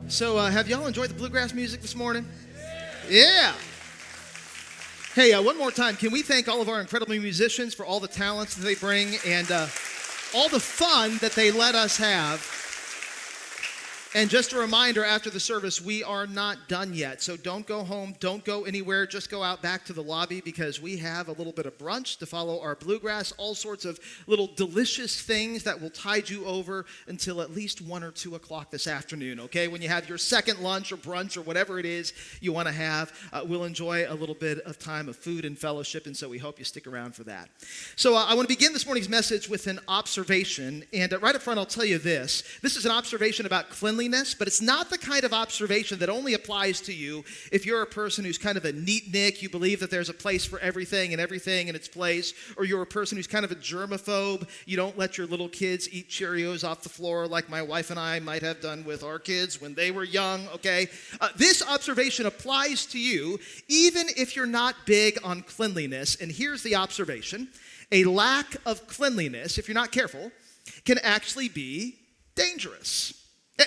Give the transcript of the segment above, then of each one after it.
So, have y'all enjoyed the bluegrass music this morning? Yeah. Hey, one more time, can we thank all of our incredible musicians for all the talents that they bring and all the fun that they let us have? And just a reminder, after the service, we are not done yet. So don't go home, don't go anywhere, just go out back to the lobby because we have a little bit of brunch to follow our bluegrass, all sorts of little delicious things that will tide you over until at least 1 or 2 o'clock this afternoon, okay? When you have your second lunch or brunch or whatever it is you want to have, we'll enjoy a little bit of time of food and fellowship, and so we hope you stick around for that. So I want to begin this morning's message with an observation, and right up front I'll tell you this. This is an observation about cleanliness, but it's not the kind of observation that only applies to you if you're a person who's kind of a neat-nick, you believe that there's a place for everything and everything in its place, or you're a person who's kind of a germaphobe, you don't let your little kids eat Cheerios off the floor like my wife and I might have done with our kids when they were young, okay? This observation applies to you even if you're not big on cleanliness, and here's the observation. A lack of cleanliness, if you're not careful, can actually be dangerous.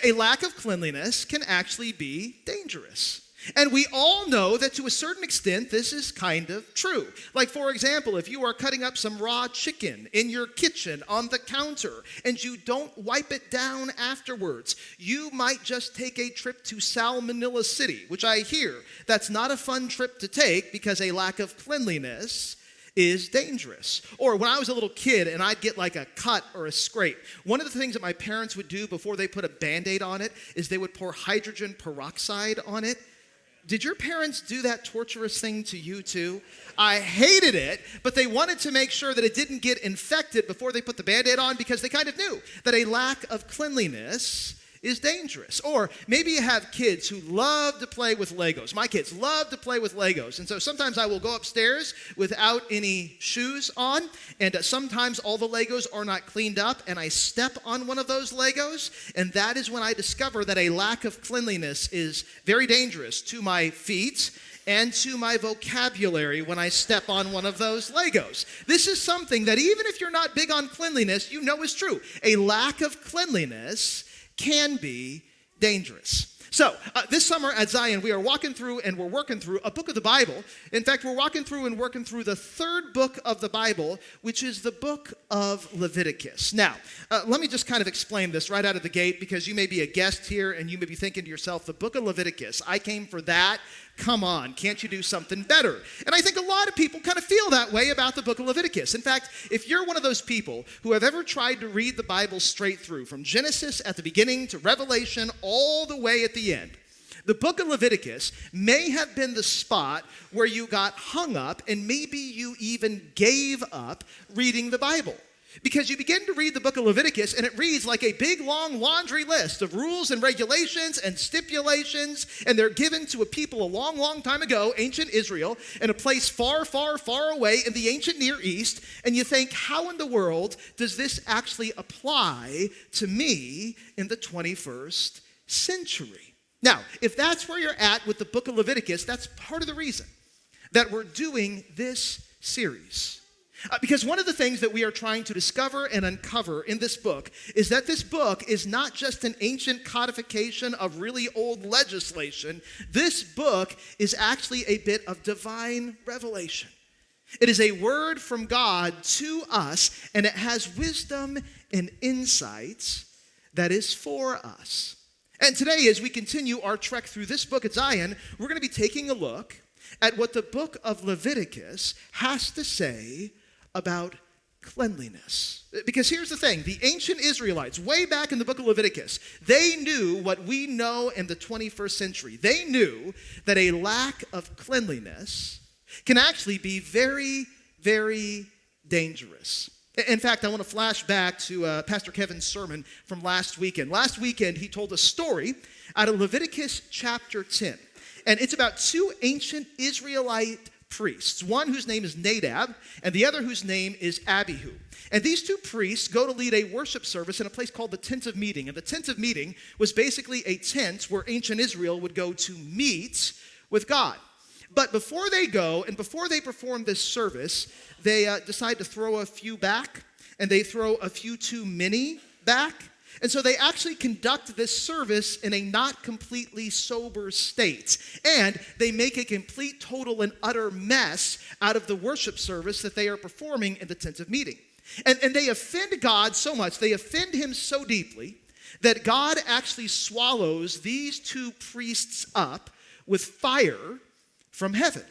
A lack of cleanliness can actually be dangerous. And we all know that to a certain extent, this is kind of true. Like, for example, if you are cutting up some raw chicken in your kitchen on the counter and you don't wipe it down afterwards, you might just take a trip to Salmonella City, which I hear that's not a fun trip to take because a lack of cleanliness is dangerous. Or when I was a little kid and I'd get like a cut or a scrape, one of the things that my parents would do before they put a Band-Aid on it is they would pour hydrogen peroxide on it. Did your parents do that torturous thing to you too? I hated it, but they wanted to make sure that it didn't get infected before they put the Band-Aid on because they kind of knew that a lack of cleanliness is dangerous. Or maybe you have kids who love to play with Legos. My kids love to play with Legos. And so sometimes I will go upstairs without any shoes on, and sometimes all the Legos are not cleaned up, and I step on one of those Legos, and that is when I discover that a lack of cleanliness is very dangerous to my feet and to my vocabulary when I step on one of those Legos. This is something that even if you're not big on cleanliness, you know is true. A lack of cleanliness can be dangerous. So, this summer at Zion, we are walking through and we're working through a book of the Bible. In fact, we're walking through and working through the third book of the Bible, which is the book of Leviticus. Now, let me just kind of explain this right out of the gate because you may be a guest here and you may be thinking to yourself, the book of Leviticus, I came for that. Come on, can't you do something better? And I think a lot of people kind of feel that way about the book of Leviticus. In fact, if you're one of those people who have ever tried to read the Bible straight through, from Genesis at the beginning to Revelation all the way at the end, the book of Leviticus may have been the spot where you got hung up and maybe you even gave up reading the Bible. Because you begin to read the book of Leviticus and it reads like a big long laundry list of rules and regulations and stipulations, and they're given to a people a long, long time ago, ancient Israel, in a place far, far, far away in the ancient Near East, and you think, how in the world does this actually apply to me in the 21st century? Now, if that's where you're at with the book of Leviticus, that's part of the reason that we're doing this series. Because one of the things that we are trying to discover and uncover in this book is that this book is not just an ancient codification of really old legislation. This book is actually a bit of divine revelation. It is a word from God to us, and it has wisdom and insights that is for us. And today, as we continue our trek through this book at Zion, we're going to be taking a look at what the book of Leviticus has to say about cleanliness. Because here's the thing, the ancient Israelites, way back in the book of Leviticus, they knew what we know in the 21st century. They knew that a lack of cleanliness can actually be very, very dangerous. In fact, I want to flash back to Pastor Kevin's sermon from last weekend. Last weekend, he told a story out of Leviticus chapter 10. And it's about two ancient Israelite priests, one whose name is Nadab and the other whose name is Abihu. And these two priests go to lead a worship service in a place called the Tent of Meeting. And the Tent of Meeting was basically a tent where ancient Israel would go to meet with God. But before they go and before they perform this service, they decide to throw a few back, and they throw a few too many back. And so they actually conduct this service in a not completely sober state. And they make a complete, total, and utter mess out of the worship service that they are performing in the tent of meeting. And they offend God so much, they offend him so deeply, that God actually swallows these two priests up with fire from heaven.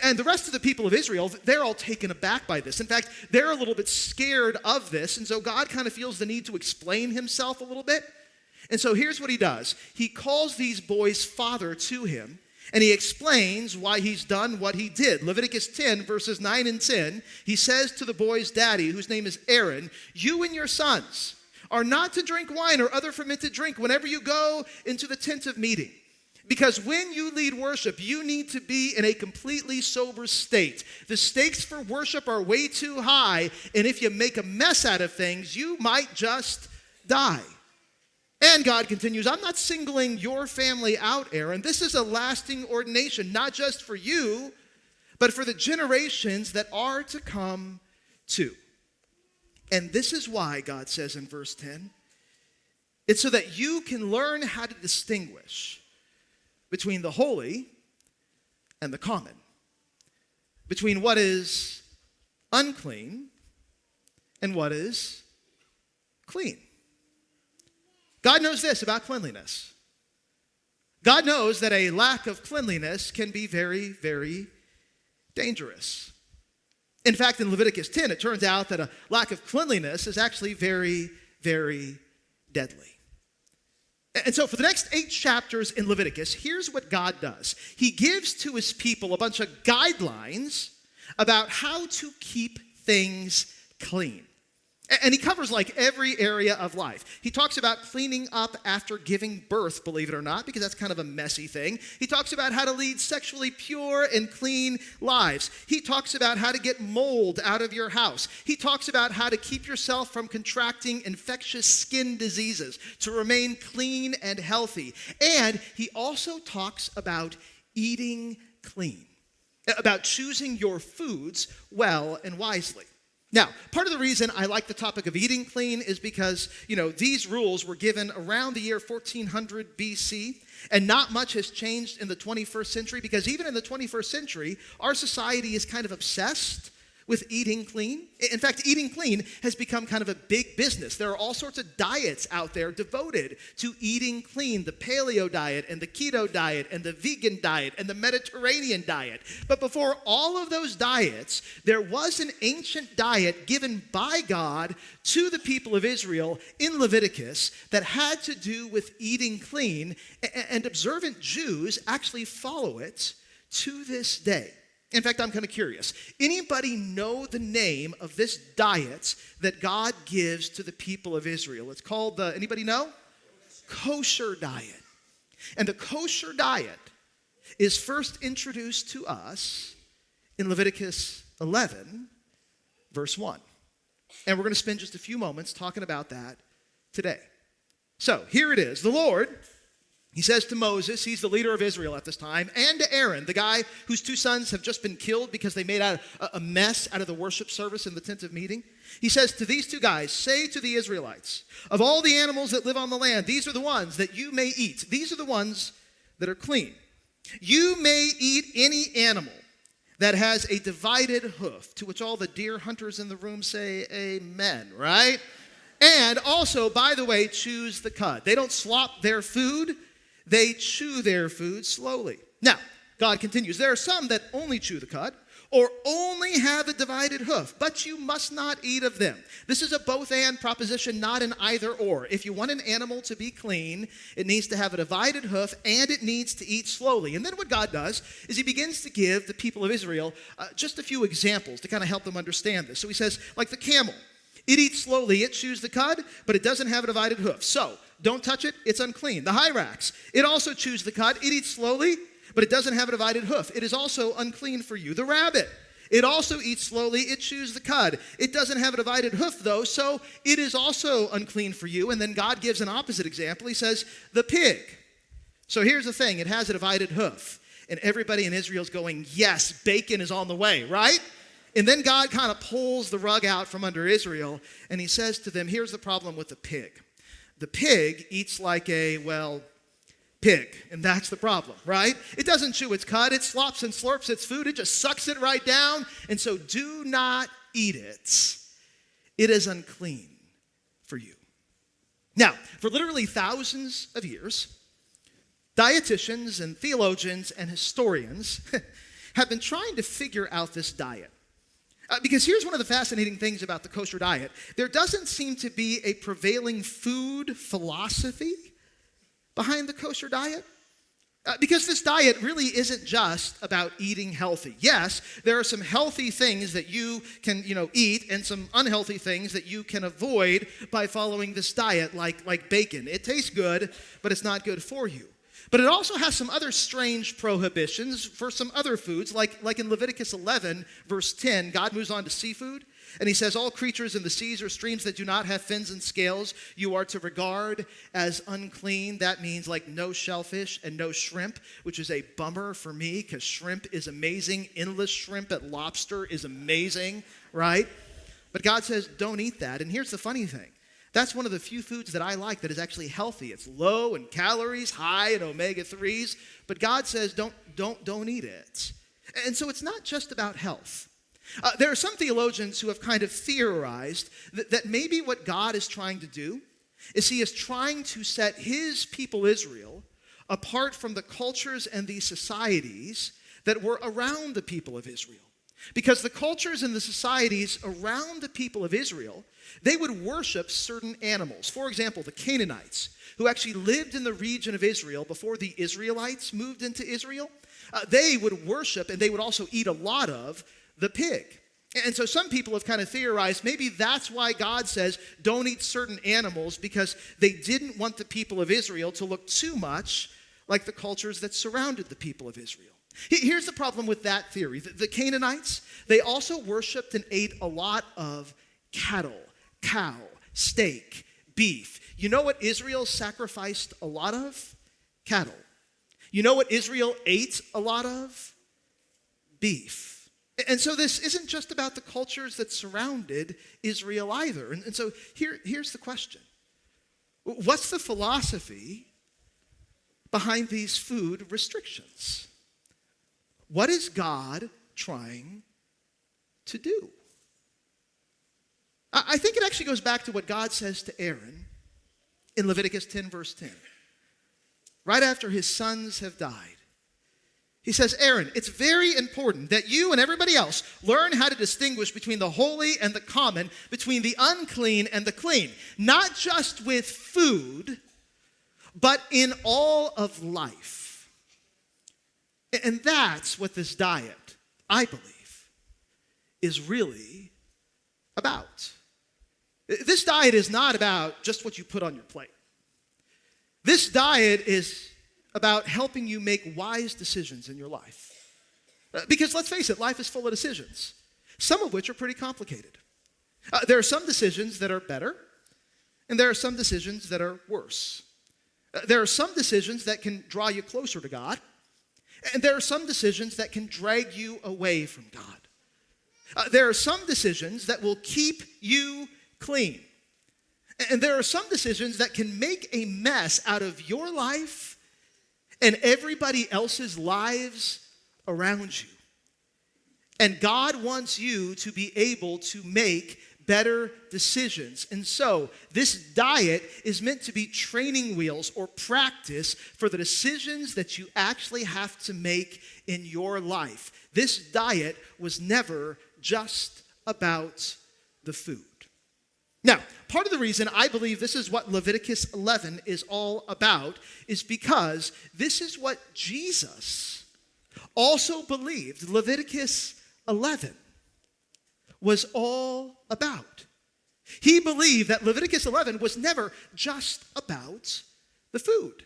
And the rest of the people of Israel, they're all taken aback by this. In fact, they're a little bit scared of this, and so God kind of feels the need to explain himself a little bit. And so here's what he does. He calls these boys' father to him, and he explains why he's done what he did. Leviticus 10, verses 9 and 10, he says to the boy's daddy, whose name is Aaron, "You and your sons are not to drink wine or other fermented drink whenever you go into the tent of meeting. Because when you lead worship, you need to be in a completely sober state. The stakes for worship are way too high, and if you make a mess out of things, you might just die." And God continues, "I'm not singling your family out, Aaron. This is a lasting ordination, not just for you, but for the generations that are to come too." And this is why, God says in verse 10, it's so that you can learn how to distinguish between the holy and the common, between what is unclean and what is clean. God knows this about cleanliness. God knows that a lack of cleanliness can be very, very dangerous. In fact, in Leviticus 10, it turns out that a lack of cleanliness is actually very, very deadly. And so for the next 8 chapters in Leviticus, here's what God does. He gives to his people a bunch of guidelines about how to keep things clean. And he covers like every area of life. He talks about cleaning up after giving birth, believe it or not, because that's kind of a messy thing. He talks about how to lead sexually pure and clean lives. He talks about how to get mold out of your house. He talks about how to keep yourself from contracting infectious skin diseases, to remain clean and healthy. And he also talks about eating clean, about choosing your foods well and wisely. Now, part of the reason I like the topic of eating clean is because, these rules were given around the year 1400 BC, and not much has changed in the 21st century, because even in the 21st century, our society is kind of obsessed with eating clean. In fact, eating clean has become kind of a big business. There are all sorts of diets out there devoted to eating clean: the paleo diet and the keto diet and the vegan diet and the Mediterranean diet. But before all of those diets, there was an ancient diet given by God to the people of Israel in Leviticus that had to do with eating clean, and observant Jews actually follow it to this day. In fact, I'm kind of curious. Anybody know the name of this diet that God gives to the people of Israel? It's called anybody know? Kosher diet. And the kosher diet is first introduced to us in Leviticus 11, verse 1. And we're going to spend just a few moments talking about that today. So here it is. The Lord, he says to Moses, he's the leader of Israel at this time, and to Aaron, the guy whose 2 sons have just been killed because they made a mess out of the worship service in the tent of meeting. He says to these 2 guys, "Say to the Israelites, of all the animals that live on the land, these are the ones that you may eat. These are the ones that are clean. You may eat any animal that has a divided hoof," to which all the deer hunters in the room say amen, right? "And also, by the way, choose the cud." They don't slop their food. They chew their food slowly. Now, God continues, "There are some that only chew the cud or only have a divided hoof, but you must not eat of them." This is a both-and proposition, not an either-or. If you want an animal to be clean, it needs to have a divided hoof and it needs to eat slowly. And then what God does is he begins to give the people of Israel just a few examples to kind of help them understand this. So he says, like the camel, it eats slowly, it chews the cud, but it doesn't have a divided hoof. So don't touch it, it's unclean. The hyrax, it also chews the cud, it eats slowly, but it doesn't have a divided hoof. It is also unclean for you. The rabbit, it also eats slowly, it chews the cud. It doesn't have a divided hoof though, so it is also unclean for you. And then God gives an opposite example. He says, the pig. So here's the thing, it has a divided hoof. And everybody in Israel's going, yes, bacon is on the way, right? And then God kind of pulls the rug out from under Israel, and he says to them, here's the problem with the pig. the pig eats like a, pig. And that's the problem, right? It doesn't chew its cud. It slops and slurps its food. It just sucks it right down. And so do not eat it. It is unclean for you. Now, for literally thousands of years, dietitians and theologians and historians have been trying to figure out this diet. Because here's one of the fascinating things about the kosher diet. There doesn't seem to be a prevailing food philosophy behind the kosher diet. Because this diet really isn't just about eating healthy. Yes, there are some healthy things that you can, eat and some unhealthy things that you can avoid by following this diet, like bacon. It tastes good, but it's not good for you. But it also has some other strange prohibitions for some other foods, like in Leviticus 11, verse 10, God moves on to seafood, and he says, all creatures in the seas or streams that do not have fins and scales, you are to regard as unclean. That means like no shellfish and no shrimp, which is a bummer for me because shrimp is amazing. Endless shrimp at Lobster is amazing, right? But God says, don't eat that. And here's the funny thing. That's one of the few foods that I like that is actually healthy. It's low in calories, high in omega-3s, but God says don't eat it. And so it's not just about health. There are some theologians who have kind of theorized that maybe what God is trying to do is he is trying to set his people Israel apart from the cultures and the societies that were around the people of Israel. Because the cultures and the societies around the people of Israel, they would worship certain animals. For example, the Canaanites, who actually lived in the region of Israel before the Israelites moved into Israel, they would worship and they would also eat a lot of the pig. And so some people have kind of theorized maybe that's why God says don't eat certain animals, because they didn't want the people of Israel to look too much like the cultures that surrounded the people of Israel. Here's the problem with that theory. The Canaanites, they also worshiped and ate a lot of cattle, cow, steak, beef. You know what Israel sacrificed a lot of? Cattle. You know what Israel ate a lot of? Beef. And so this isn't just about the cultures that surrounded Israel either. And so here's the question. What's the philosophy behind these food restrictions? What is God trying to do? I think it actually goes back to what God says to Aaron in Leviticus 10, verse 10. Right after his sons have died. He says, Aaron, it's very important that you and everybody else learn how to distinguish between the holy and the common, between the unclean and the clean. Not just with food, but in all of life. And that's what this diet, I believe, is really about. This diet is not about just what you put on your plate. This diet is about helping you make wise decisions in your life. Because let's face it, life is full of decisions, some of which are pretty complicated. There are some decisions that are better, and there are some decisions that are worse. There are some decisions that can draw you closer to God, and there are some decisions that can drag you away from God. There are some decisions that will keep you clean. And there are some decisions that can make a mess out of your life and everybody else's lives around you. And God wants you to be able to make better decisions. And so this diet is meant to be training wheels or practice for the decisions that you actually have to make in your life. This diet was never just about the food. Now, part of the reason I believe this is what Leviticus 11 is all about is because this is what Jesus also believed Leviticus 11 was all about. He believed that Leviticus 11 was never just about the food.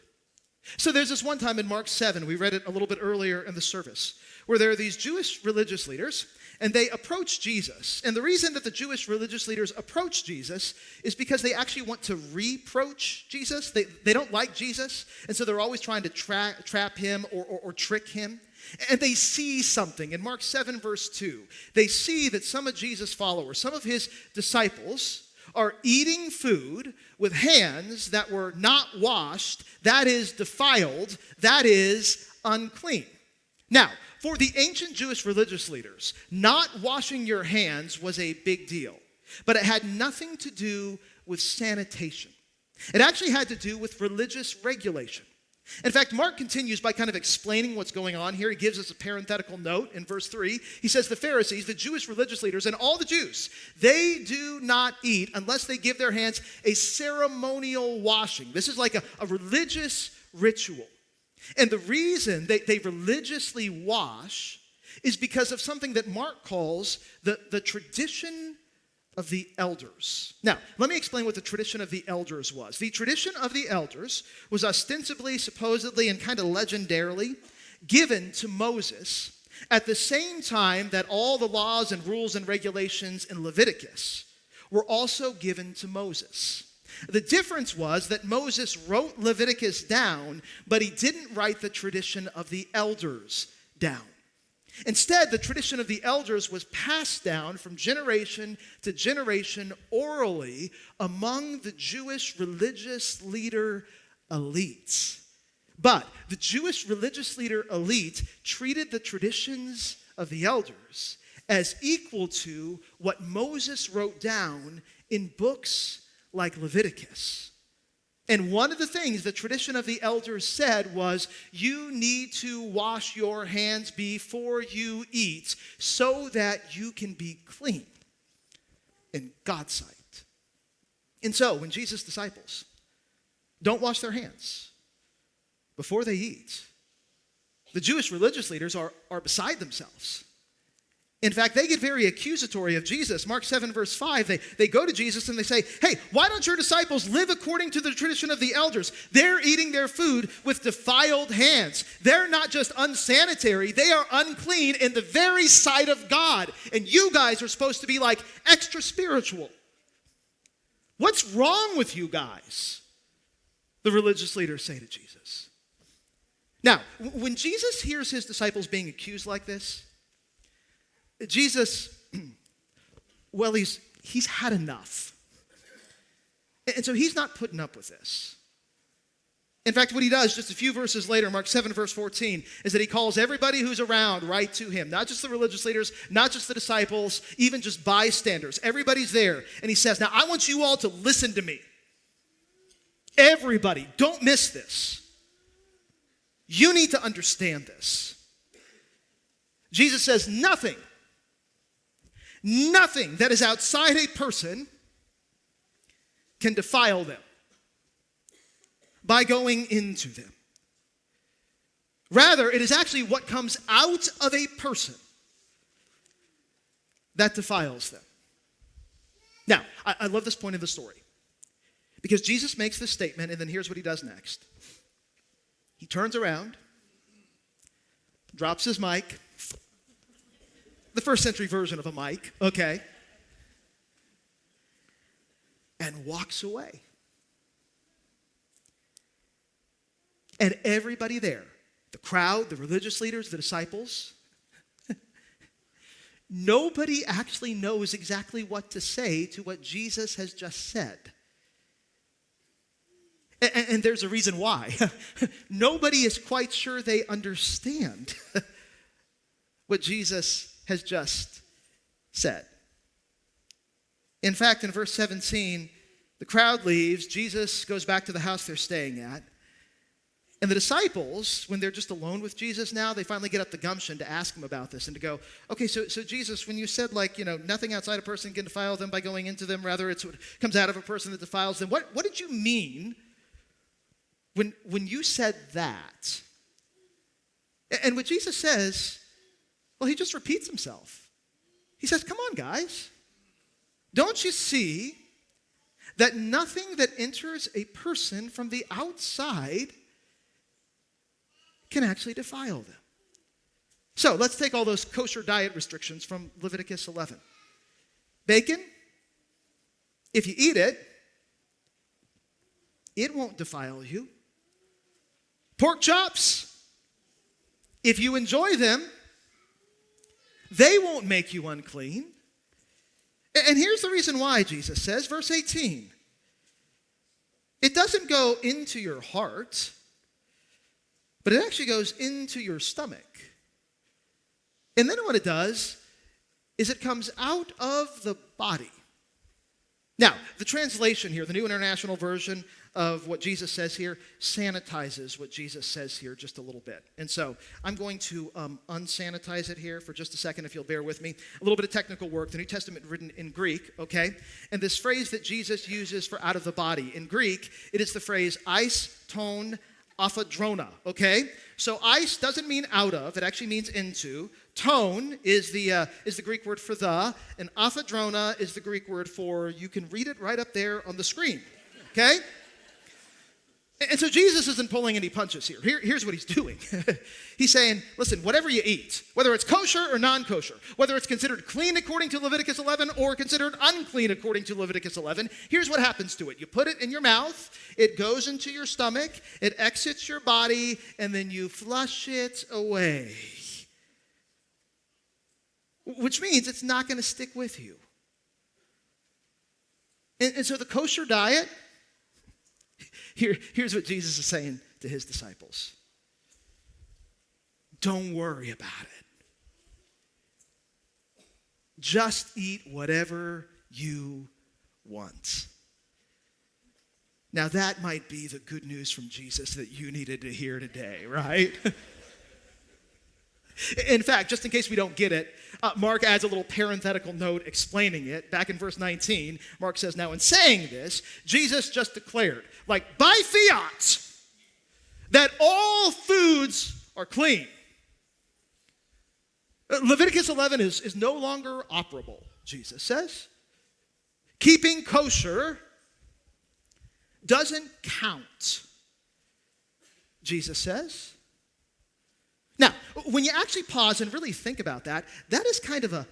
So there's this one time in Mark 7, we read it a little bit earlier in the service, where there are these Jewish religious leaders, and they approach Jesus. And the reason that the Jewish religious leaders approach Jesus is because they actually want to reproach Jesus. They don't like Jesus, and so they're always trying to trap him or trick him. And they see something. In Mark 7, verse 2, they see that some of Jesus' followers, some of his disciples, are eating food with hands that were not washed, that is defiled, that is unclean. Now, for the ancient Jewish religious leaders, not washing your hands was a big deal, but it had nothing to do with sanitation. It actually had to do with religious regulation. In fact, Mark continues by kind of explaining what's going on here. He gives us a parenthetical note in verse 3. He says, the Pharisees, the Jewish religious leaders, and all the Jews, they do not eat unless they give their hands a ceremonial washing. This is like a religious ritual. And the reason they religiously wash is because of something that Mark calls the tradition of the elders. Now, let me explain what the tradition of the elders was. The tradition of the elders was ostensibly, supposedly, and kind of legendarily given to Moses at the same time that all the laws and rules and regulations in Leviticus were also given to Moses. The difference was that Moses wrote Leviticus down, but he didn't write the tradition of the elders down. Instead, the tradition of the elders was passed down from generation to generation orally among the Jewish religious leader elites. But the Jewish religious leader elite treated the traditions of the elders as equal to what Moses wrote down in books like Leviticus. And one of the things the tradition of the elders said was, you need to wash your hands before you eat so that you can be clean in God's sight. And so, when Jesus' disciples don't wash their hands before they eat, the Jewish religious leaders are beside themselves. In fact, they get very accusatory of Jesus. Mark 7, verse 5, they go to Jesus and they say, hey, why don't your disciples live according to the tradition of the elders? They're eating their food with defiled hands. They're not just unsanitary, they are unclean in the very sight of God. And you guys are supposed to be like extra spiritual. What's wrong with you guys? The religious leaders say to Jesus. Now, when Jesus hears his disciples being accused like this, Jesus, well, he's had enough. And so he's not putting up with this. In fact, what he does just a few verses later, Mark 7, verse 14, is that he calls everybody who's around right to him. Not just the religious leaders, not just the disciples, even just bystanders. Everybody's there. And he says, now I want you all to listen to me. Everybody, don't miss this. You need to understand this. Jesus says nothing that is outside a person can defile them by going into them. Rather, it is actually what comes out of a person that defiles them. Now, I love this point of the story because Jesus makes this statement and then here's what he does next. He turns around, drops his mic, the first century version of a mic, okay, and walks away. And everybody there, the crowd, the religious leaders, the disciples, nobody actually knows exactly what to say to what Jesus has just said. And there's a reason why. Nobody is quite sure they understand what Jesus has just said. In fact, in verse 17, the crowd leaves. Jesus goes back to the house they're staying at. And the disciples, when they're just alone with Jesus now, they finally get up the gumption to ask him about this and to go, okay, so Jesus, when you said nothing outside a person can defile them by going into them, rather it's what comes out of a person that defiles them. What did you mean when you said that? And what Jesus says, well, he just repeats himself. He says, come on, guys. Don't you see that nothing that enters a person from the outside can actually defile them? So let's take all those kosher diet restrictions from Leviticus 11. Bacon, if you eat it, it won't defile you. Pork chops, if you enjoy them, they won't make you unclean. And here's the reason why, Jesus says, verse 18. It doesn't go into your heart, but it actually goes into your stomach. And then what it does is it comes out of the body. Now, the translation here, the New International Version of what Jesus says here, sanitizes what Jesus says here just a little bit. And so I'm going to unsanitize it here for just a second, if you'll bear with me. A little bit of technical work. The New Testament written in Greek, okay? And this phrase that Jesus uses for out of the body, in Greek, it is the phrase eis ton aphadrona, okay? So eis doesn't mean out of, it actually means into. Tone is the Greek word for the, and aphadrona is the Greek word for, you can read it right up there on the screen, okay? And so Jesus isn't pulling any punches here. Here's what he's doing. He's saying, listen, whatever you eat, whether it's kosher or non-kosher, whether it's considered clean according to Leviticus 11 or considered unclean according to Leviticus 11, here's what happens to it. You put it in your mouth, it goes into your stomach, it exits your body, and then you flush it away. Which means it's not going to stick with you. And so the kosher diet, here's what Jesus is saying to his disciples. Don't worry about it. Just eat whatever you want. Now that might be the good news from Jesus that you needed to hear today, right? In fact, just in case we don't get it, Mark adds a little parenthetical note explaining it. Back in verse 19, Mark says, now in saying this, Jesus just declared, like by fiat, that all foods are clean. Leviticus 11 is no longer operable, Jesus says. Keeping kosher doesn't count, Jesus says. Now, when you actually pause and really think about that, that is kind of a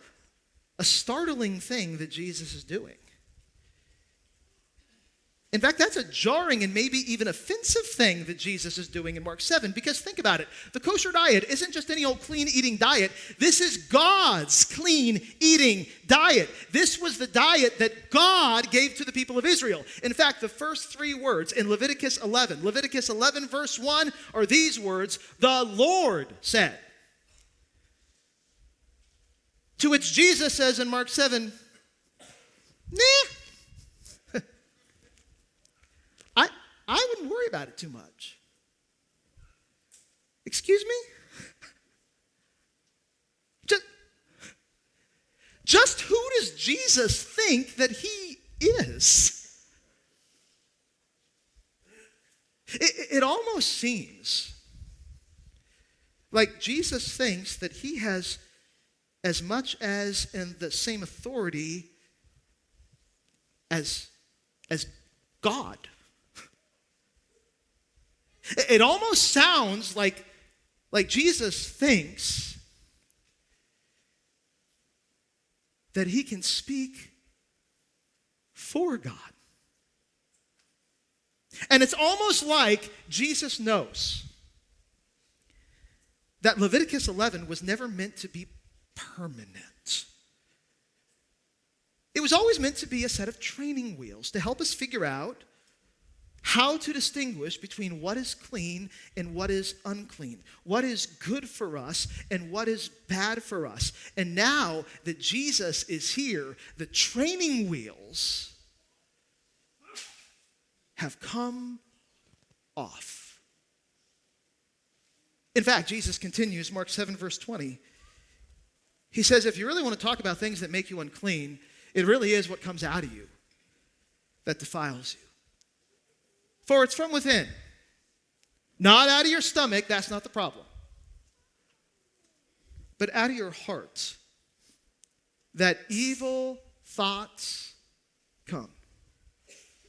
startling thing that Jesus is doing. In fact, that's a jarring and maybe even offensive thing that Jesus is doing in Mark 7, because think about it. The kosher diet isn't just any old clean eating diet. This is God's clean eating diet. This was the diet that God gave to the people of Israel. In fact, the first three words in Leviticus 11 verse 1 are these words, the Lord said. To which Jesus says in Mark 7, nah. I wouldn't worry about it too much. Excuse me? Just who does Jesus think that he is? It almost seems like Jesus thinks that he has as much as and the same authority as God. It almost sounds like Jesus thinks that he can speak for God. And it's almost like Jesus knows that Leviticus 11 was never meant to be permanent. It was always meant to be a set of training wheels to help us figure out how to distinguish between what is clean and what is unclean, what is good for us and what is bad for us. And now that Jesus is here, the training wheels have come off. In fact, Jesus continues, Mark 7, verse 20. He says, if you really want to talk about things that make you unclean, it really is what comes out of you that defiles you. For it's from within, not out of your stomach, that's not the problem, but out of your heart, that evil thoughts come.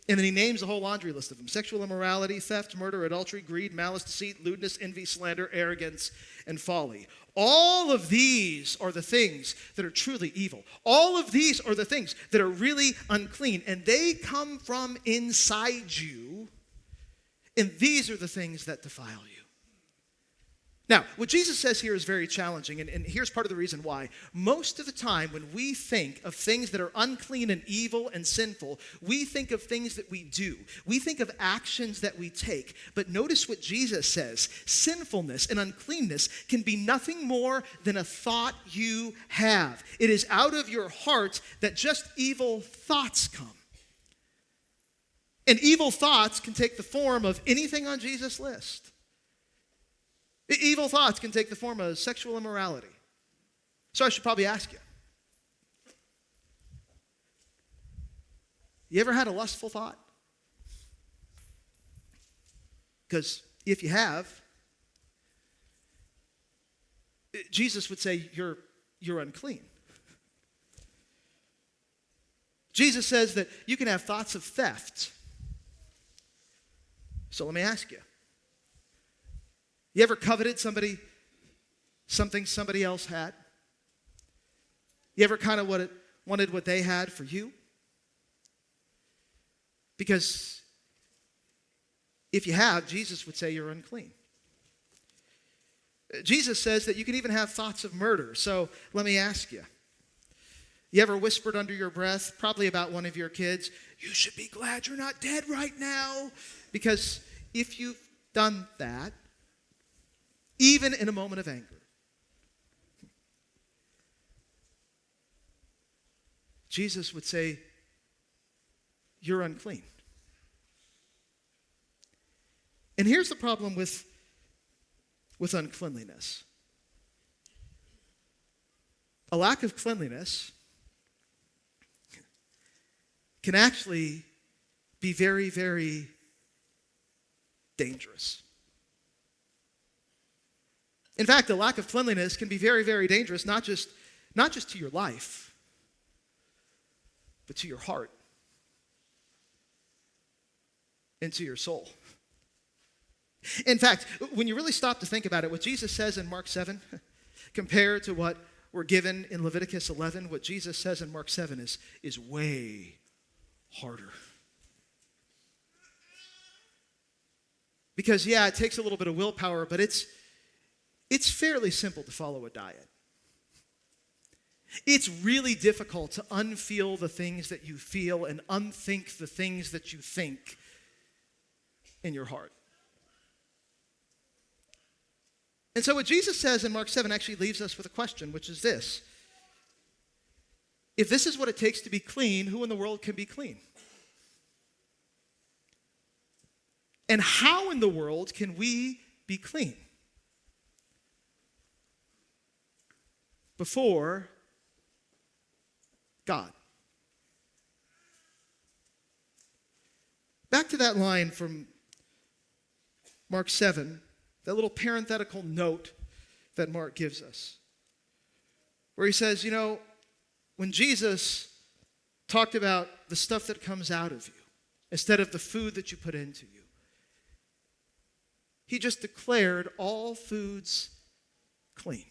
And then he names a whole laundry list of them: sexual immorality, theft, murder, adultery, greed, malice, deceit, lewdness, envy, slander, arrogance, and folly. All of these are the things that are truly evil. All of these are the things that are really unclean, and they come from inside you. And these are the things that defile you. Now, what Jesus says here is very challenging, and here's part of the reason why. Most of the time, when we think of things that are unclean and evil and sinful, we think of things that we do. We think of actions that we take. But notice what Jesus says. Sinfulness and uncleanness can be nothing more than a thought you have. It is out of your heart that just evil thoughts come. And evil thoughts can take the form of anything on Jesus' list. Evil thoughts can take the form of sexual immorality. So I should probably ask you. You ever had a lustful thought? Because if you have, Jesus would say you're unclean. Jesus says that you can have thoughts of theft. So let me ask you. You ever coveted something somebody else had? You ever kind of wanted what they had for you? Because if you have, Jesus would say you're unclean. Jesus says that you can even have thoughts of murder. So let me ask you. You ever whispered under your breath, probably about one of your kids, you should be glad you're not dead right now? Because if you've done that, even in a moment of anger, Jesus would say, you're unclean. And here's the problem with uncleanliness. A lack of cleanliness can actually be very, very dangerous. In fact, a lack of cleanliness can be very, very dangerous, not just to your life, but to your heart and to your soul. In fact, when you really stop to think about it, what Jesus says in Mark 7, compared to what we're given in Leviticus 11, what Jesus says in Mark 7 is way harder. Because, yeah, it takes a little bit of willpower, but it's fairly simple to follow a diet. It's really difficult to unfeel the things that you feel and unthink the things that you think in your heart. And so what Jesus says in Mark 7 actually leaves us with a question, which is this. If this is what it takes to be clean, who in the world can be clean? And how in the world can we be clean? Before God. Back to that line from Mark 7, that little parenthetical note that Mark gives us, where he says, when Jesus talked about the stuff that comes out of you, instead of the food that you put into you, he just declared all foods clean.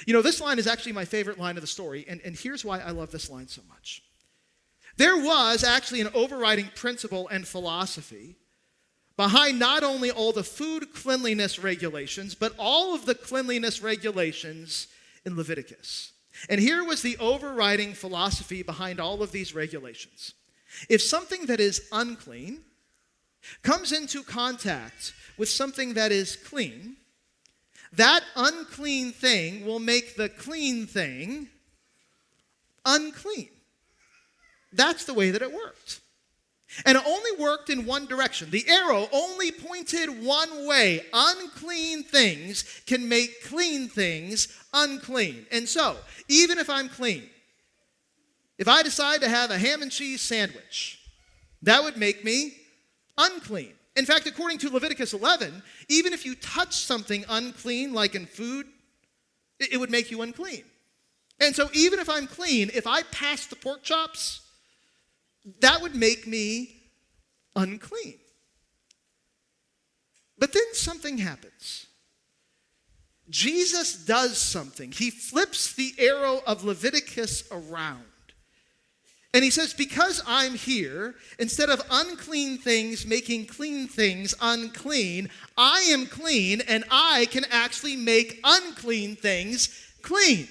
This line is actually my favorite line of the story, and here's why I love this line so much. There was actually an overriding principle and philosophy behind not only all the food cleanliness regulations, but all of the cleanliness regulations in Leviticus. And here was the overriding philosophy behind all of these regulations. If something that is unclean comes into contact with something that is clean, that unclean thing will make the clean thing unclean. That's the way that it worked. And it only worked in one direction. The arrow only pointed one way. Unclean things can make clean things unclean. And so, even if I'm clean, if I decide to have a ham and cheese sandwich, that would make me unclean. In fact, according to Leviticus 11, even if you touch something unclean, like in food, it would make you unclean. And so even if I'm clean, if I pass the pork chops, that would make me unclean. But then something happens. Jesus does something. He flips the arrow of Leviticus around. And he says, because I'm here, instead of unclean things making clean things unclean, I am clean and I can actually make unclean things clean.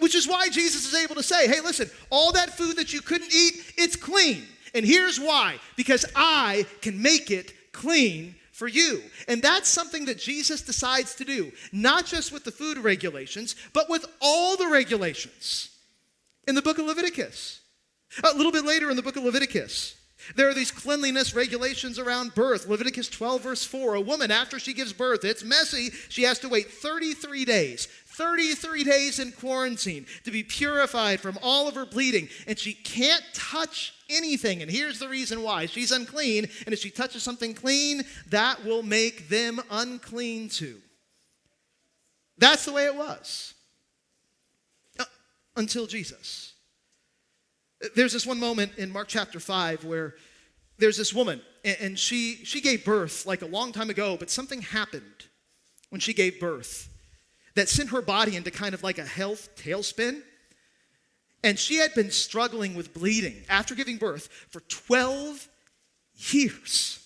Which is why Jesus is able to say, hey, listen, all that food that you couldn't eat, it's clean. And here's why. Because I can make it clean for you. And that's something that Jesus decides to do, not just with the food regulations, but with all the regulations. In the book of Leviticus. A little bit later in the book of Leviticus, there are these cleanliness regulations around birth. Leviticus 12, verse 4, a woman, after she gives birth, it's messy, she has to wait 33 days. 33 days in quarantine to be purified from all of her bleeding. And she can't touch anything. And here's the reason why. She's unclean, and if she touches something clean, that will make them unclean too. That's the way it was. Until Jesus. There's this one moment in Mark chapter 5 where there's this woman, and she gave birth like a long time ago, but something happened when she gave birth that sent her body into kind of like a health tailspin. And she had been struggling with bleeding after giving birth for 12 years.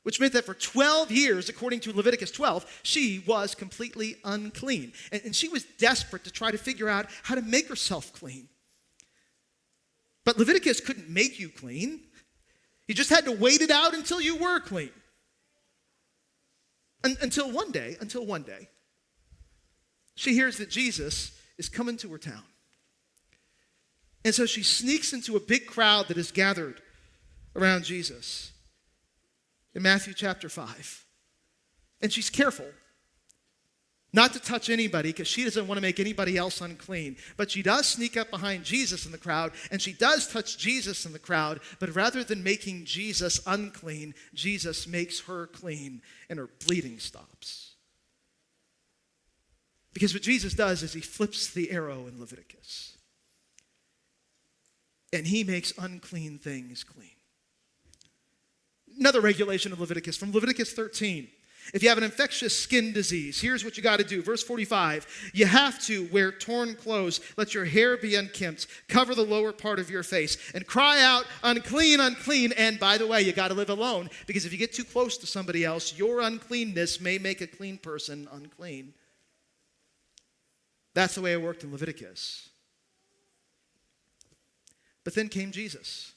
Which meant that for 12 years, according to Leviticus 12, she was completely unclean. And she was desperate to try to figure out how to make herself clean. But Leviticus couldn't make you clean. You just had to wait it out until you were clean. Until one day, she hears that Jesus is coming to her town. And so she sneaks into a big crowd that is gathered around Jesus. In Matthew chapter 5. And she's careful not to touch anybody because she doesn't want to make anybody else unclean. But she does sneak up behind Jesus in the crowd, and she does touch Jesus in the crowd, but rather than making Jesus unclean, Jesus makes her clean, and her bleeding stops. Because what Jesus does is he flips the arrow in Leviticus, and he makes unclean things clean. Another regulation of Leviticus, from Leviticus 13. If you have an infectious skin disease, here's what you got to do. Verse 45, you have to wear torn clothes, let your hair be unkempt, cover the lower part of your face, and cry out, unclean, unclean. And by the way, you got to live alone, because if you get too close to somebody else, your uncleanness may make a clean person unclean. That's the way it worked in Leviticus. But then came Jesus.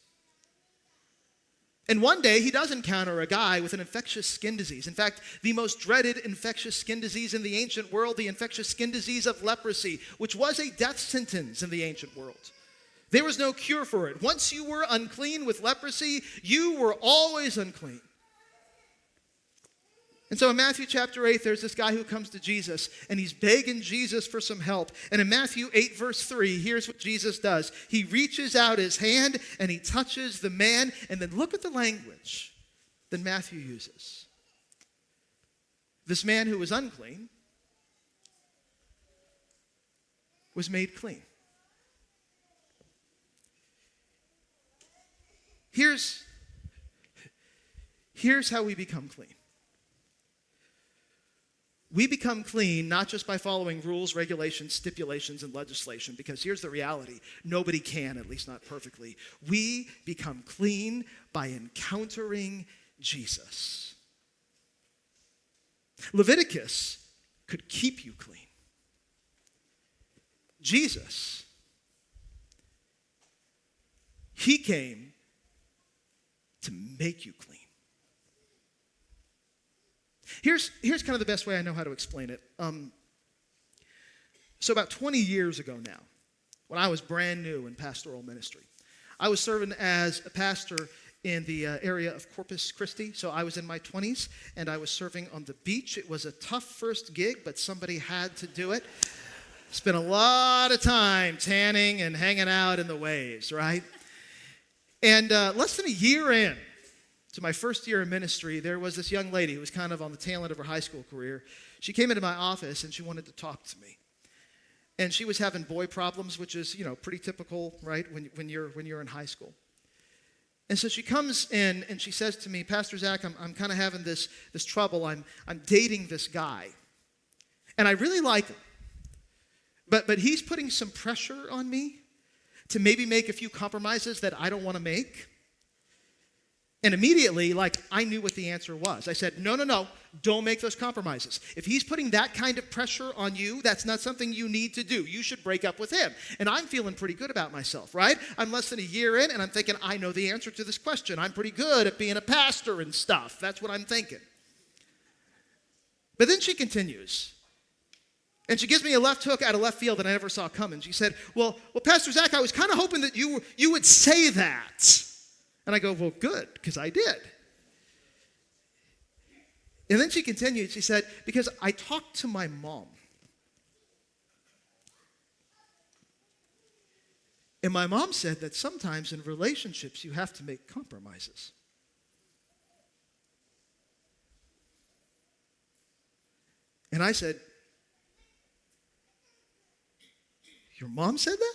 And one day, he does encounter a guy with an infectious skin disease. In fact, the most dreaded infectious skin disease in the ancient world, the infectious skin disease of leprosy, which was a death sentence in the ancient world. There was no cure for it. Once you were unclean with leprosy, you were always unclean. And so in Matthew chapter 8, there's this guy who comes to Jesus, and he's begging Jesus for some help. And in Matthew 8, verse 3, here's what Jesus does. He reaches out his hand, and he touches the man. And then look at the language that Matthew uses. This man who was unclean was made clean. Here's how we become clean. We become clean not just by following rules, regulations, stipulations, and legislation, because here's the reality. Nobody can, at least not perfectly. We become clean by encountering Jesus. Leviticus could keep you clean. Jesus, he came to make you clean. Here's kind of the best way I know how to explain it. So about 20 years ago now, when I was brand new in pastoral ministry, I was serving as a pastor in the area of Corpus Christi. So I was in my 20s, and I was serving on the beach. It was a tough first gig, but somebody had to do it. Spent a lot of time tanning and hanging out in the waves, right? And less than a year in, to my first year in ministry, there was this young lady who was kind of on the tail end of her high school career. She came into my office and she wanted to talk to me. And she was having boy problems, which is, pretty typical, right, when you're in high school. And so she comes in and she says to me, Pastor Zach, I'm kind of having this trouble. I'm dating this guy. And I really like him. But he's putting some pressure on me to maybe make a few compromises that I don't want to make? And immediately, I knew what the answer was. I said, no, don't make those compromises. If he's putting that kind of pressure on you, that's not something you need to do. You should break up with him. And I'm feeling pretty good about myself, right? I'm less than a year in, and I'm thinking, I know the answer to this question. I'm pretty good at being a pastor and stuff. That's what I'm thinking. But then she continues. And she gives me a left hook out of left field that I never saw coming. She said, well, Pastor Zach, I was kind of hoping that you would say that. And I go, well, good, because I did. And then she continued. She said, because I talked to my mom. And my mom said that sometimes in relationships you have to make compromises. And I said, your mom said that?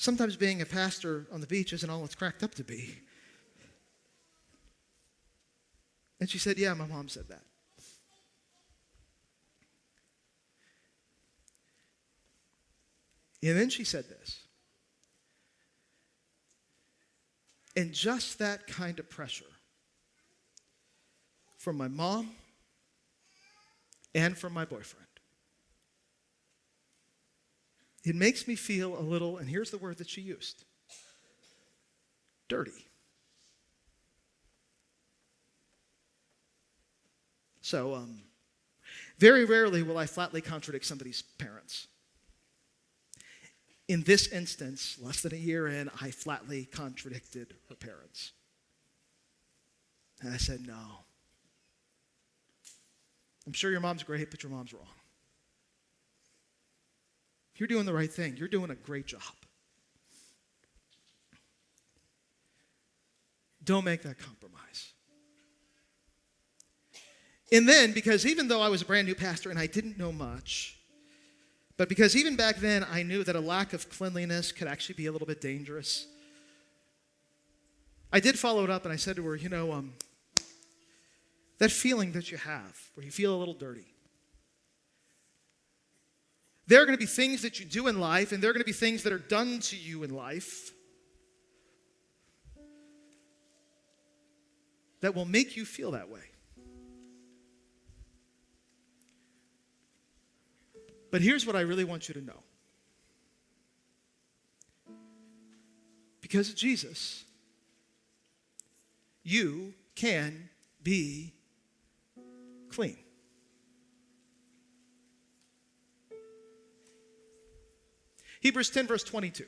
Sometimes being a pastor on the beach isn't all it's cracked up to be. And she said, yeah, my mom said that. And then she said this. And just that kind of pressure from my mom and from my boyfriend, it makes me feel a little, and here's the word that she used, dirty. So, very rarely will I flatly contradict somebody's parents. In this instance, less than a year in, I flatly contradicted her parents. And I said, no. I'm sure your mom's great, but your mom's wrong. You're doing the right thing. You're doing a great job. Don't make that compromise. And then, because even though I was a brand new pastor and I didn't know much, but because even back then I knew that a lack of cleanliness could actually be a little bit dangerous, I did follow it up and I said to her, that feeling that you have where you feel a little dirty, there are going to be things that you do in life, and there are going to be things that are done to you in life that will make you feel that way. But here's what I really want you to know. Because of Jesus, you can be clean. Hebrews 10, verse 22.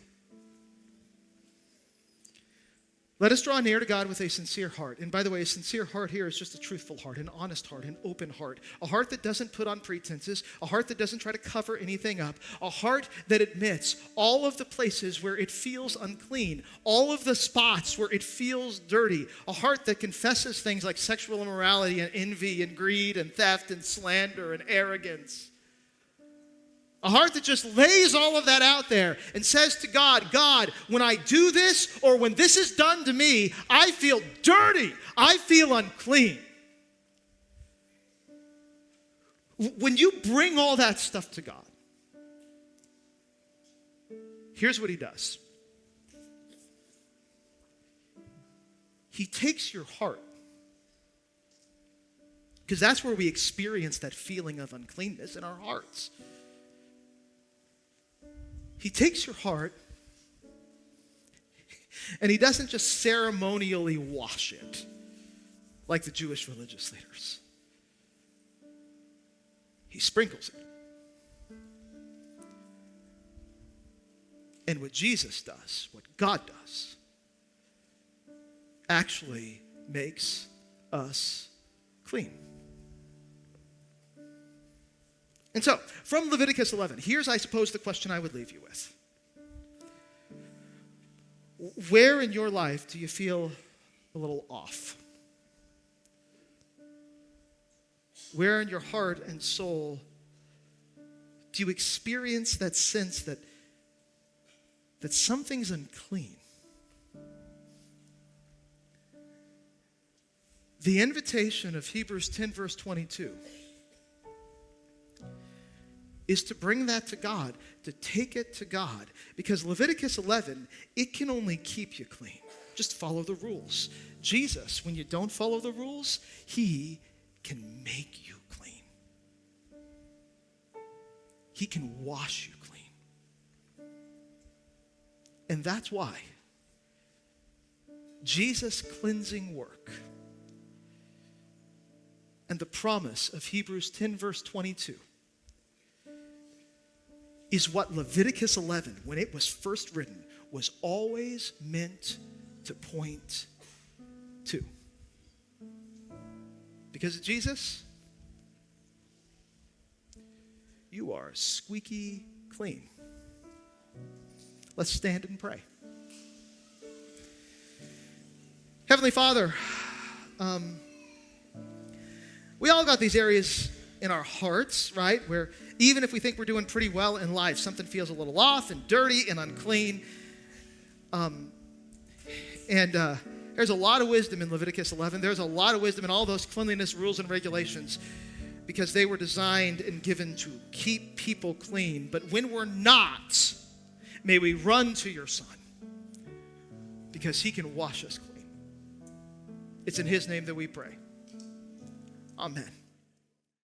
Let us draw near to God with a sincere heart. And by the way, a sincere heart here is just a truthful heart, an honest heart, an open heart. A heart that doesn't put on pretenses, a heart that doesn't try to cover anything up, a heart that admits all of the places where it feels unclean, all of the spots where it feels dirty, a heart that confesses things like sexual immorality and envy and greed and theft and slander and arrogance. A heart that just lays all of that out there and says to God, God, when I do this or when this is done to me, I feel dirty. I feel unclean. When you bring all that stuff to God, here's what he does. He takes your heart, because that's where we experience that feeling of uncleanness in our hearts. He takes your heart and he doesn't just ceremonially wash it like the Jewish religious leaders. He sprinkles it. And what Jesus does, what God does, actually makes us clean. And so, from Leviticus 11, here's, I suppose, the question I would leave you with. Where in your life do you feel a little off? Where in your heart and soul do you experience that sense that something's unclean? The invitation of Hebrews 10, verse 22 is to bring that to God, to take it to God. Because Leviticus 11, it can only keep you clean. Just follow the rules. Jesus, when you don't follow the rules, he can make you clean. He can wash you clean. And that's why Jesus' cleansing work and the promise of Hebrews 10 verse 22 is what Leviticus 11, when it was first written, was always meant to point to. Because of Jesus, you are squeaky clean. Let's stand and pray. Heavenly Father, we all got these areas in our hearts, right? Where even if we think we're doing pretty well in life, something feels a little off and dirty and unclean. There's a lot of wisdom in Leviticus 11. There's a lot of wisdom in all those cleanliness rules and regulations because they were designed and given to keep people clean. But when we're not, may we run to your Son because he can wash us clean. It's in his name that we pray. Amen.